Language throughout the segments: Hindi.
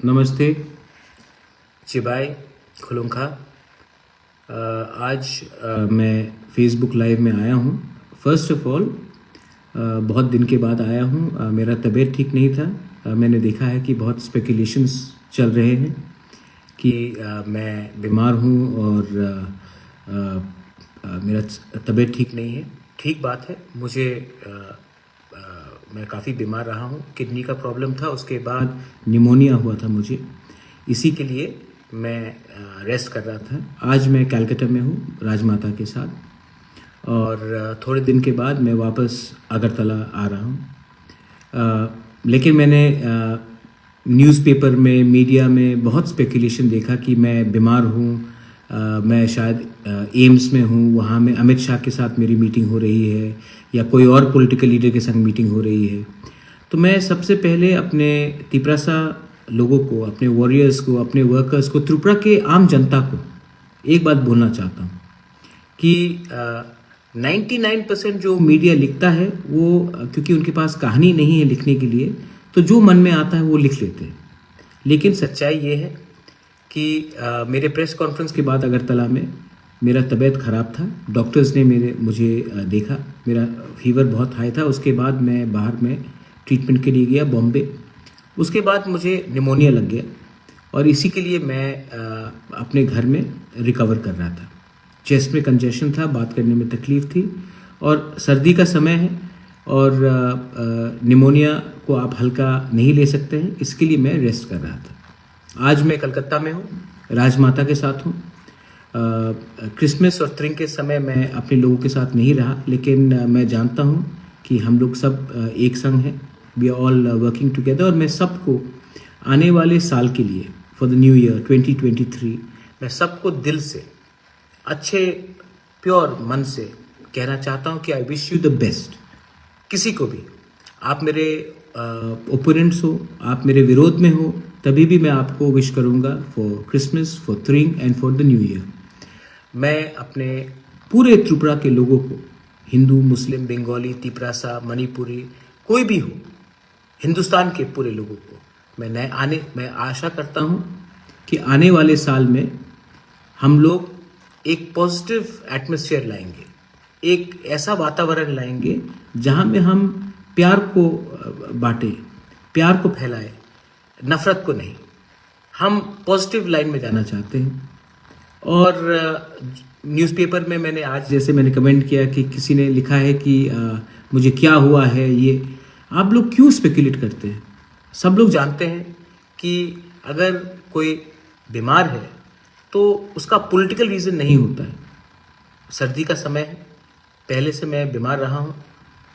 नमस्ते, चिबाई खुलुंखा। आज मैं फेसबुक लाइव में आया हूँ। फर्स्ट ऑफ ऑल बहुत दिन के बाद आया हूँ। मेरा तबीयत ठीक नहीं था। मैंने देखा है कि बहुत स्पेकुलेशंस चल रहे हैं कि मैं बीमार हूँ और मेरा तबीयत ठीक नहीं है। ठीक बात है। मैं काफ़ी बीमार रहा हूँ। किडनी का प्रॉब्लम था, उसके बाद निमोनिया हुआ था मुझे। इसी के लिए मैं रेस्ट कर रहा था। आज मैं कलकत्ता में हूँ राजमाता के साथ और थोड़े दिन के बाद मैं वापस अगरतला आ रहा हूँ। लेकिन मैंने न्यूज़पेपर में, मीडिया में बहुत स्पेकुलेशन देखा कि मैं बीमार हूँ। मैं शायद एम्स में हूँ, वहाँ में अमित शाह के साथ मेरी मीटिंग हो रही है या कोई और पॉलिटिकल लीडर के संग मीटिंग हो रही है। तो मैं सबसे पहले अपने तिपरासा लोगों को, अपने वॉरियर्स को, अपने वर्कर्स को, त्रिपुरा के आम जनता को एक बात बोलना चाहता हूँ कि 99% जो मीडिया लिखता है वो क्योंकि उनके पास कहानी नहीं है लिखने के लिए, तो जो मन में आता है वो लिख लेते हैं। लेकिन सच्चाई ये है कि मेरे प्रेस कॉन्फ्रेंस के बाद अगरतला में मेरा तबीयत ख़राब था। डॉक्टर्स ने मुझे देखा, मेरा फीवर बहुत हाई था। उसके बाद मैं बाहर में ट्रीटमेंट के लिए गया बॉम्बे। उसके बाद मुझे निमोनिया लग गया और इसी के लिए मैं अपने घर में रिकवर कर रहा था। चेस्ट में कंजेशन था, बात करने में तकलीफ़ थी और सर्दी का समय है और निमोनिया को आप हल्का नहीं ले सकते हैं, इसके लिए मैं रेस्ट कर रहा था। आज मैं कलकत्ता में हूँ, राजमाता के साथ हूँ। क्रिसमस और त्रिंग के समय मैं अपने लोगों के साथ नहीं रहा, लेकिन मैं जानता हूँ कि हम लोग सब एक संग हैं। We are all working together और मैं सबको आने वाले साल के लिए, फॉर द न्यू ईयर 2023, मैं सबको दिल से, अच्छे प्योर मन से कहना चाहता हूँ कि I wish you the best. किसी को भी, आप मेरे ओपोनेंट्स हो, आप मेरे विरोध में हो, तभी भी मैं आपको विश करूँगा फॉर क्रिसमस, फॉर त्रिंग and for the new year. मैं अपने पूरे त्रिपुरा के लोगों को, हिंदू, मुस्लिम, बंगाली, तिपरासा, मणिपुरी, कोई भी हो, हिंदुस्तान के पूरे लोगों को मैं आशा करता हूँ कि आने वाले साल में हम लोग एक पॉजिटिव एटमॉस्फेयर लाएंगे, एक ऐसा वातावरण लाएंगे जहाँ में हम प्यार को बांटें, प्यार को फैलाएं, नफ़रत को नहीं। हम पॉजिटिव लाइन में जाना चाहते हैं। और न्यूज़पेपर में मैंने आज, जैसे मैंने कमेंट किया कि किसी ने लिखा है कि मुझे क्या हुआ है, ये आप लोग क्यों स्पेकुलेट करते हैं? सब लोग जानते हैं कि अगर कोई बीमार है तो उसका पॉलिटिकल रीज़न नहीं होता है। सर्दी का समय है, पहले से मैं बीमार रहा हूँ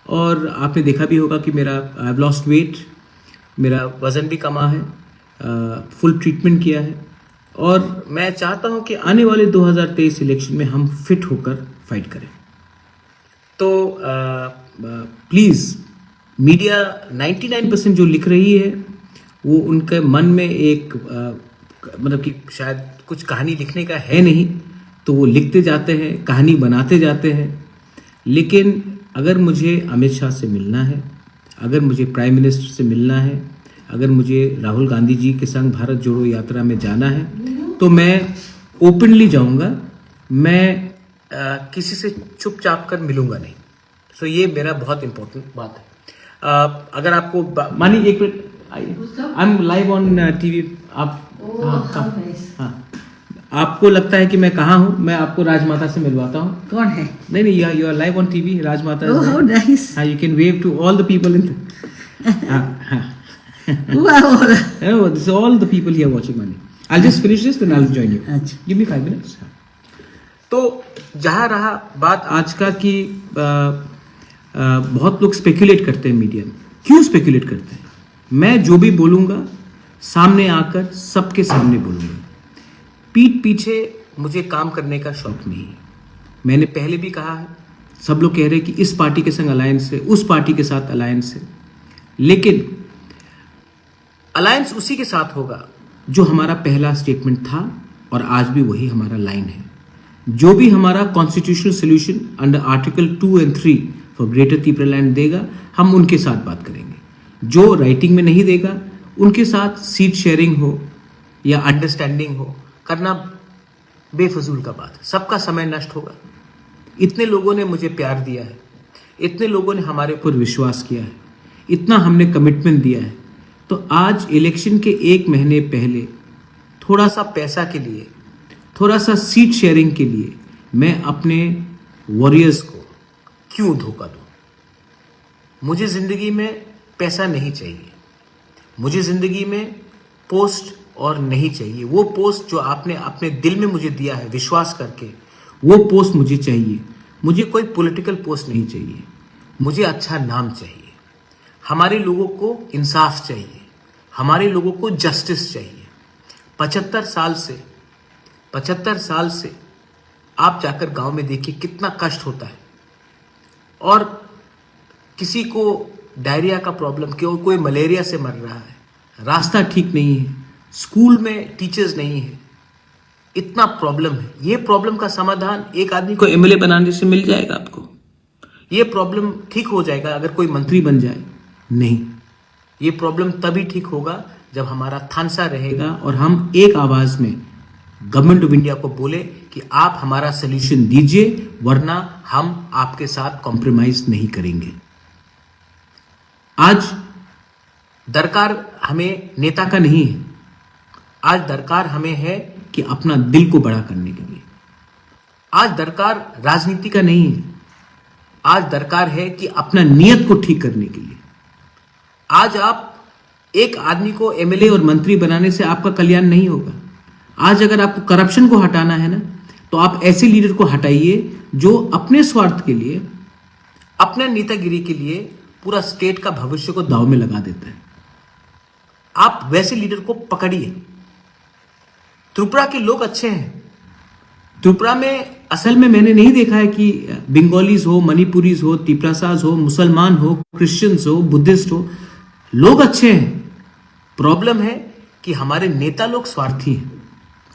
और आपने देखा भी होगा कि आई हैव लॉस्ट वेट, मेरा वज़न भी कमा है, फुल ट्रीटमेंट किया है और मैं चाहता हूँ कि आने वाले 2023 इलेक्शन में हम फिट होकर फाइट करें। तो प्लीज़, मीडिया 99% जो लिख रही है वो उनके मन में एक मतलब कि शायद कुछ कहानी लिखने का है नहीं, तो वो लिखते जाते हैं, कहानी बनाते जाते हैं। लेकिन अगर मुझे अमित शाह से मिलना है, अगर मुझे प्राइम मिनिस्टर से मिलना है, अगर मुझे राहुल गांधी जी के संग भारत जोड़ो यात्रा में जाना है, तो मैं ओपनली जाऊंगा। मैं किसी से चुपचाप कर मिलूंगा नहीं। सो ये मेरा बहुत इम्पोर्टेंट बात है। अगर आपको मानी, एक minute, I am live on TV. आप हाँ, आपको लगता है कि मैं कहाँ हूँ? मैं आपको राजमाता से मिलवाता हूँ। कौन है? नहीं, you are live on TV. Rajmata. How nice. हाँ, you can wave to all the people in Who are all? This is all the people here watching money. I'll just finish this, then I'll join you. अच्छा। Give me 5 minutes. तो जहाँ रहा बात आज का कि बहुत लोग स्पेकुलेट करते हैं मीडिया में। क्यों स्पेकुलेट करते हैं? मैं जो भी बोलूँगा सामने आकर सबके सामने बोलूँगा। पीठ पीछे मुझे काम करने का शौक नहीं है। मैंने पहले भी कहा है, सब लोग कह रहे हैं कि इस पार्टी के संग अलायंस है, उस पार्टी के साथ अलायंस है, लेकिन अलायंस उसी के साथ होगा जो हमारा पहला स्टेटमेंट था और आज भी वही हमारा लाइन है। जो भी हमारा कॉन्स्टिट्यूशनल सोल्यूशन अंडर आर्टिकल 2 और 3 फॉर ग्रेटर त्रिपुरा लैंड देगा, हम उनके साथ बात करेंगे। जो राइटिंग में नहीं देगा उनके साथ सीट शेयरिंग हो या अंडरस्टैंडिंग हो करना बेफजूल का बात है। सबका समय नष्ट होगा। इतने लोगों ने मुझे प्यार दिया है, इतने लोगों ने हमारे ऊपर विश्वास किया है, इतना हमने कमिटमेंट दिया है, तो आज इलेक्शन के 1 महीने पहले थोड़ा सा पैसा के लिए, थोड़ा सा सीट शेयरिंग के लिए मैं अपने वॉरियर्स को क्यों धोखा दूं? मुझे जिंदगी में पैसा नहीं चाहिए, मुझे जिंदगी में पोस्ट और नहीं चाहिए। वो पोस्ट जो आपने अपने दिल में मुझे दिया है विश्वास करके, वो पोस्ट मुझे चाहिए। मुझे कोई पॉलिटिकल पोस्ट नहीं चाहिए, मुझे अच्छा नाम चाहिए। हमारे लोगों को इंसाफ चाहिए, हमारे लोगों को जस्टिस चाहिए। 75 साल से आप जाकर गांव में देखिए कितना कष्ट होता है। और किसी को डायरिया का प्रॉब्लम, कोई मलेरिया से मर रहा है, रास्ता ठीक नहीं है, स्कूल में टीचर्स नहीं है, इतना प्रॉब्लम है। ये प्रॉब्लम का समाधान एक आदमी को एमएलए बनाने से मिल जाएगा आपको? ये प्रॉब्लम ठीक हो जाएगा अगर कोई मंत्री बन जाए? नहीं, ये प्रॉब्लम तभी ठीक होगा जब हमारा थानसा रहेगा और हम एक आवाज में गवर्नमेंट ऑफ इंडिया को बोले कि आप हमारा सोल्यूशन दीजिए, वरना हम आपके साथ कॉम्प्रोमाइज नहीं करेंगे। आज दरकार हमें नेता का नहीं है, आज दरकार हमें है कि अपना दिल को बड़ा करने के लिए। आज दरकार राजनीति का नहीं है, आज दरकार है कि अपना नियत को ठीक करने के लिए। आज आप एक आदमी को एमएलए और मंत्री बनाने से आपका कल्याण नहीं होगा। आज अगर आपको करप्शन को हटाना है ना, तो आप ऐसे लीडर को हटाइए जो अपने स्वार्थ के लिए, अपने नेतागिरी के लिए पूरा स्टेट का भविष्य को दांव में लगा देता है। आप वैसे लीडर को पकड़िए। त्रिपुरा के लोग अच्छे हैं। त्रिपुरा में असल में मैंने नहीं देखा है कि बंगालीज हो, मणिपुरीज हो, तिपरासाज हो, मुसलमान हो, क्रिश्चियंस हो, बुद्धिस्ट हो, लोग अच्छे हैं। प्रॉब्लम है कि हमारे नेता लोग स्वार्थी हैं।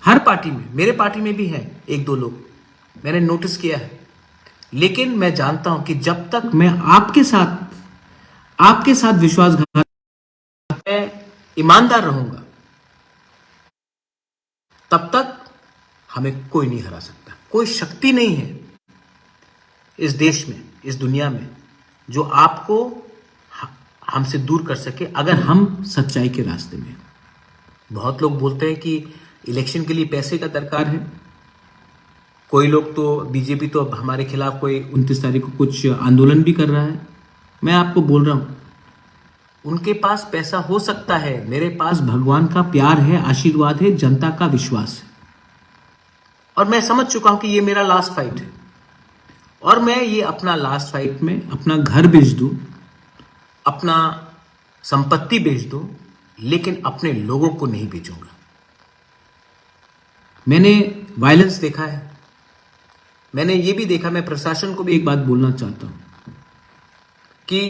हर पार्टी में, मेरे पार्टी में भी हैं 1-2 लोग, मैंने नोटिस किया है। लेकिन मैं जानता हूं कि जब तक मैं आपके साथ विश्वासघात, मैं ईमानदार रहूंगा, तब तक हमें कोई नहीं हरा सकता। कोई शक्ति नहीं है इस देश में, इस दुनिया में, जो आपको हमसे दूर कर सके अगर हम सच्चाई के रास्ते में। बहुत लोग बोलते हैं कि इलेक्शन के लिए पैसे का दरकार है। कोई लोग तो, बीजेपी तो अब हमारे खिलाफ कोई 29 तारीख को कुछ आंदोलन भी कर रहा है। मैं आपको बोल रहा हूं, उनके पास पैसा हो सकता है, मेरे पास भगवान का प्यार है, आशीर्वाद है, जनता का विश्वास है। और मैं समझ चुका हूं कि ये मेरा लास्ट फाइट है, और मैं ये अपना लास्ट फाइट में अपना घर बेच दूं, अपना संपत्ति बेच दूं, लेकिन अपने लोगों को नहीं बेचूंगा। मैंने वायलेंस देखा है, मैंने ये भी देखा। मैं प्रशासन को भी एक बात बोलना चाहता हूं कि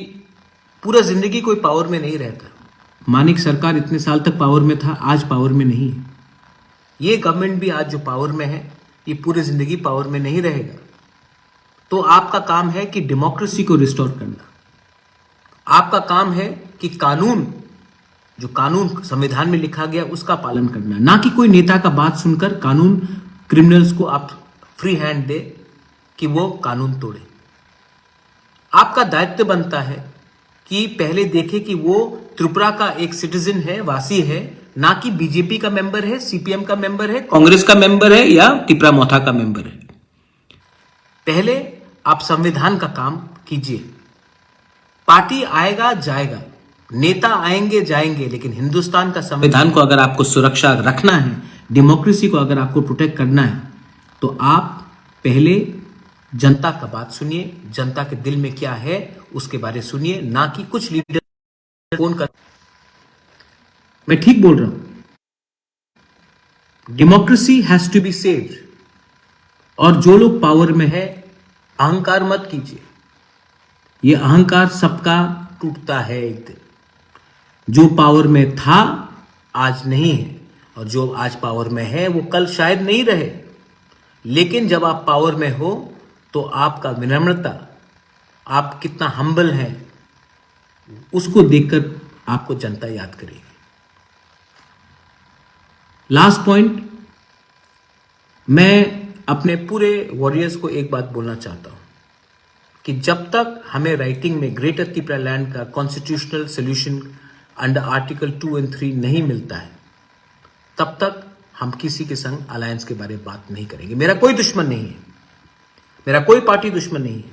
पूरा जिंदगी कोई पावर में नहीं रहता। मानिक सरकार इतने साल तक पावर में था, आज पावर में नहीं है। ये गवर्नमेंट भी आज जो पावर में है, ये पूरी जिंदगी पावर में नहीं रहेगा। तो आपका काम है कि डेमोक्रेसी को रिस्टोर करना। आपका काम है कि कानून, जो कानून संविधान में लिखा गया, उसका पालन करना, ना कि कोई नेता का बात सुनकर कानून क्रिमिनल्स को आप फ्री हैंड दे कि वो कानून तोड़े। आपका दायित्व बनता है कि पहले देखे कि वो त्रिपुरा का एक सिटीजन है, वासी है, ना कि बीजेपी का मेंबर है, सीपीएम का मेंबर है, कांग्रेस का मेंबर है या तिपरा मोथा का मेंबर है। पहले आप संविधान का काम कीजिए। पार्टी आएगा जाएगा, नेता आएंगे जाएंगे, लेकिन हिंदुस्तान का संविधान को अगर आपको सुरक्षा रखना है, डेमोक्रेसी को अगर आपको प्रोटेक्ट करना है, तो आप पहले जनता का बात सुनिए, जनता के दिल में क्या है उसके बारे में सुनिए, ना कि कुछ लीडर फोन कर। मैं ठीक बोल रहा हूं। Democracy has to be saved. और जो लोग पावर में है, अहंकार मत कीजिए। ये अहंकार सबका टूटता है एक दिन। जो पावर में था आज नहीं है, और जो आज पावर में है वो कल शायद नहीं रहे। लेकिन जब आप पावर में हो तो आपका विनम्रता, आप कितना हम्बल हैं, उसको देखकर आपको जनता याद करेगी। लास्ट पॉइंट, मैं अपने पूरे वॉरियर्स को एक बात बोलना चाहता हूं कि जब तक हमें राइटिंग में ग्रेटर त्रिपुरा लैंड का कॉन्स्टिट्यूशनल सोल्यूशन अंडर आर्टिकल 2 और 3 नहीं मिलता है, तब तक हम किसी के संग अलायंस के बारे में बात नहीं करेंगे। मेरा कोई दुश्मन नहीं है, मेरा कोई पार्टी दुश्मन नहीं है,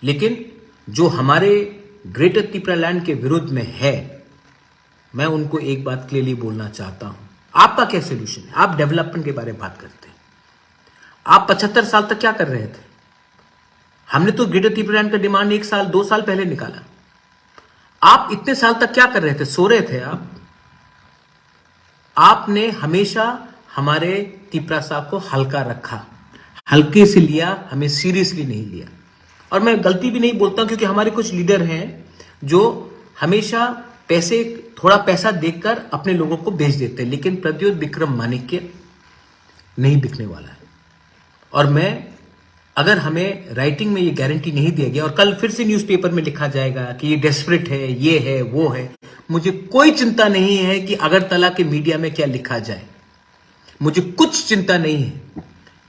लेकिन जो हमारे ग्रेटर त्रिपुरा लैंड के विरुद्ध में है, मैं उनको एक बात क्लियरली बोलना चाहता हूं। आपका क्या सोल्यूशन है? आप डेवलपमेंट के बारे में बात करते हैं। आप 75 साल तक क्या कर रहे थे? हमने तो ग्रेटर त्रिपुरा लैंड का डिमांड 1 साल 2 साल पहले निकाला। आप इतने साल तक क्या कर रहे थे? सो रहे थे आप। आपने हमेशा हमारे त्रिपुरा साहब को हल्का रखा, हल्के से लिया, हमें सीरियसली नहीं लिया। और मैं गलती भी नहीं बोलता क्योंकि हमारे कुछ लीडर हैं जो हमेशा थोड़ा पैसा देकर अपने लोगों को बेच देते हैं, लेकिन प्रद्योत विक्रम माणिक्य नहीं बिकने वाला है। और अगर हमें राइटिंग में ये गारंटी नहीं दिया गया और कल फिर से न्यूज़पेपर में लिखा जाएगा कि ये डेस्परेट है, ये है, वो है, मुझे कोई चिंता नहीं है कि अगरतला के मीडिया में क्या लिखा जाए। मुझे कुछ चिंता नहीं है,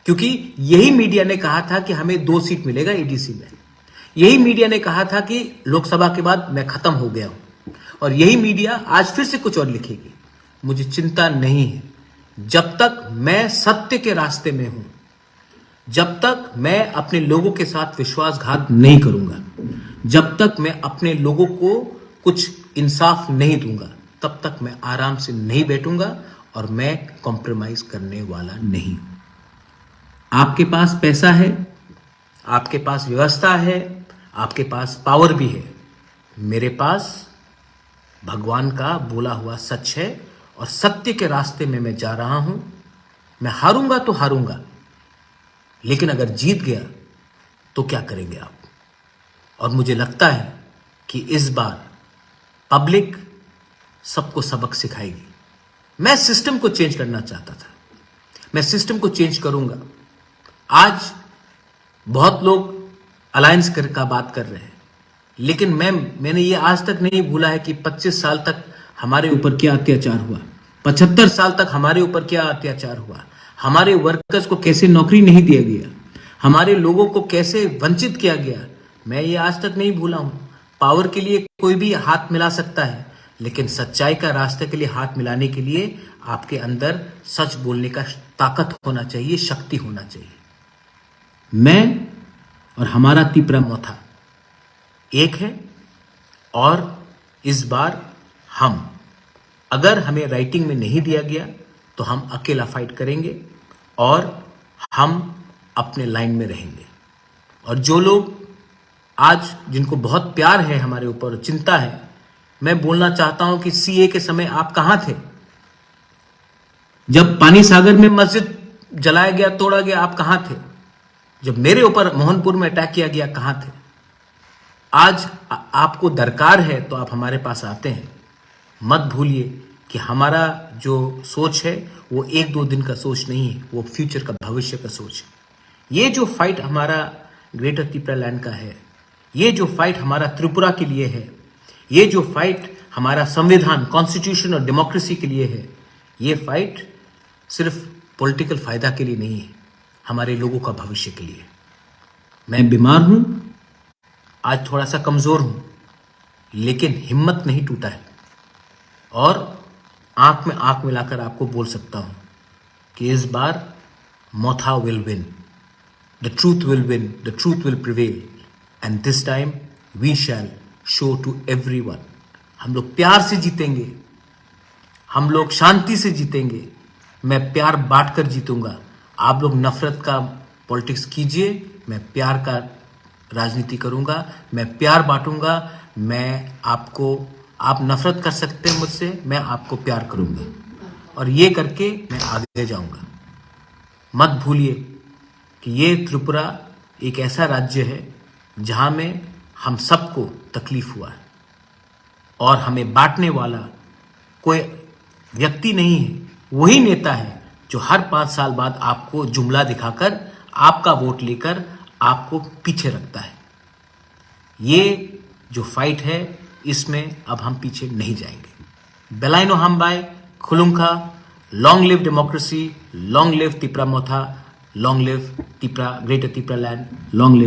क्योंकि यही मीडिया ने कहा था कि हमें 2 सीट मिलेगा एडीसी में। यही मीडिया ने कहा था कि लोकसभा के बाद मैं खत्म हो गया हूं, और यही मीडिया आज फिर से कुछ और लिखेगी। मुझे चिंता नहीं है, जब तक मैं सत्य के रास्ते में हूं, जब तक मैं अपने लोगों के साथ विश्वासघात नहीं करूंगा, जब तक मैं अपने लोगों को कुछ इंसाफ नहीं दूंगा, तब तक मैं आराम से नहीं बैठूंगा और मैं कॉम्प्रोमाइज करने वाला नहीं हूं। आपके पास पैसा है, आपके पास व्यवस्था है, आपके पास पावर भी है। मेरे पास भगवान का बोला हुआ सच है और सत्य के रास्ते में मैं जा रहा हूं। मैं हारूंगा तो हारूंगा, लेकिन अगर जीत गया तो क्या करेंगे आप? और मुझे लगता है कि इस बार पब्लिक सबको सबक सिखाएगी। मैं सिस्टम को चेंज करना चाहता था, मैं सिस्टम को चेंज करूंगा। आज बहुत लोग अलायंस का बात कर रहे हैं, लेकिन मैंने ये आज तक नहीं भूला है कि 25 साल तक हमारे ऊपर क्या अत्याचार हुआ, 75 साल तक हमारे ऊपर क्या अत्याचार हुआ, हमारे वर्कर्स को कैसे नौकरी नहीं दिया गया, हमारे लोगों को कैसे वंचित किया गया। मैं ये आज तक नहीं भूला हूं। पावर के लिए कोई भी हाथ मिला सकता है, लेकिन सच्चाई का रास्ते के लिए हाथ मिलाने के लिए आपके अंदर सच बोलने का ताकत होना चाहिए, शक्ति होना चाहिए। मैं और हमारा त्रिपुरा मोथा एक है, और इस बार अगर हमें राइटिंग में नहीं दिया गया तो हम अकेला फाइट करेंगे और हम अपने लाइन में रहेंगे। और जो लोग आज जिनको बहुत प्यार है हमारे ऊपर, चिंता है, मैं बोलना चाहता हूं कि सीए के समय आप कहां थे? जब पानी सागर में मस्जिद जलाया गया, तोड़ा गया, आप कहां थे? जब मेरे ऊपर मोहनपुर में अटैक किया गया, कहां थे? आज आपको दरकार है तो आप हमारे पास आते हैं। मत भूलिए कि हमारा जो सोच है वो 1-2 दिन का सोच नहीं है, वो फ्यूचर का, भविष्य का सोच है। ये जो फाइट हमारा ग्रेटर त्रिपुरा लैंड का है, ये जो फाइट हमारा त्रिपुरा के लिए है, ये जो फाइट हमारा संविधान, कॉन्स्टिट्यूशन और डेमोक्रेसी के लिए है, ये फाइट सिर्फ पॉलिटिकल फायदा के लिए नहीं है, हमारे लोगों का भविष्य के लिए। मैं बीमार हूं, आज थोड़ा सा कमजोर हूं, लेकिन हिम्मत नहीं टूटा है, और आंख में आंख मिलाकर आपको बोल सकता हूं कि इस बार Motha will win, the truth will win, the truth will prevail, and this time we shall show to everyone. हम लोग प्यार से जीतेंगे, हम लोग शांति से जीतेंगे। मैं प्यार बांटकर जीतूंगा। आप लोग नफरत का पॉलिटिक्स कीजिए, मैं प्यार का राजनीति करूंगा, मैं प्यार बांटूंगा। आप नफरत कर सकते हैं मुझसे, मैं आपको प्यार करूंगा, और ये करके मैं आगे जाऊंगा। मत भूलिए कि ये त्रिपुरा एक ऐसा राज्य है जहां में हम सबको तकलीफ हुआ है, और हमें बांटने वाला कोई व्यक्ति नहीं है। वही नेता है जो हर 5 साल बाद आपको जुमला दिखाकर, आपका वोट लेकर आपको पीछे रखता है। ये जो फाइट है, इसमें अब हम पीछे नहीं जाएंगे। बेलाइनो हम बाय खुलुंखा long live democracy, long live Tipra Motha, long live Tipra, Greater Tipraland, long live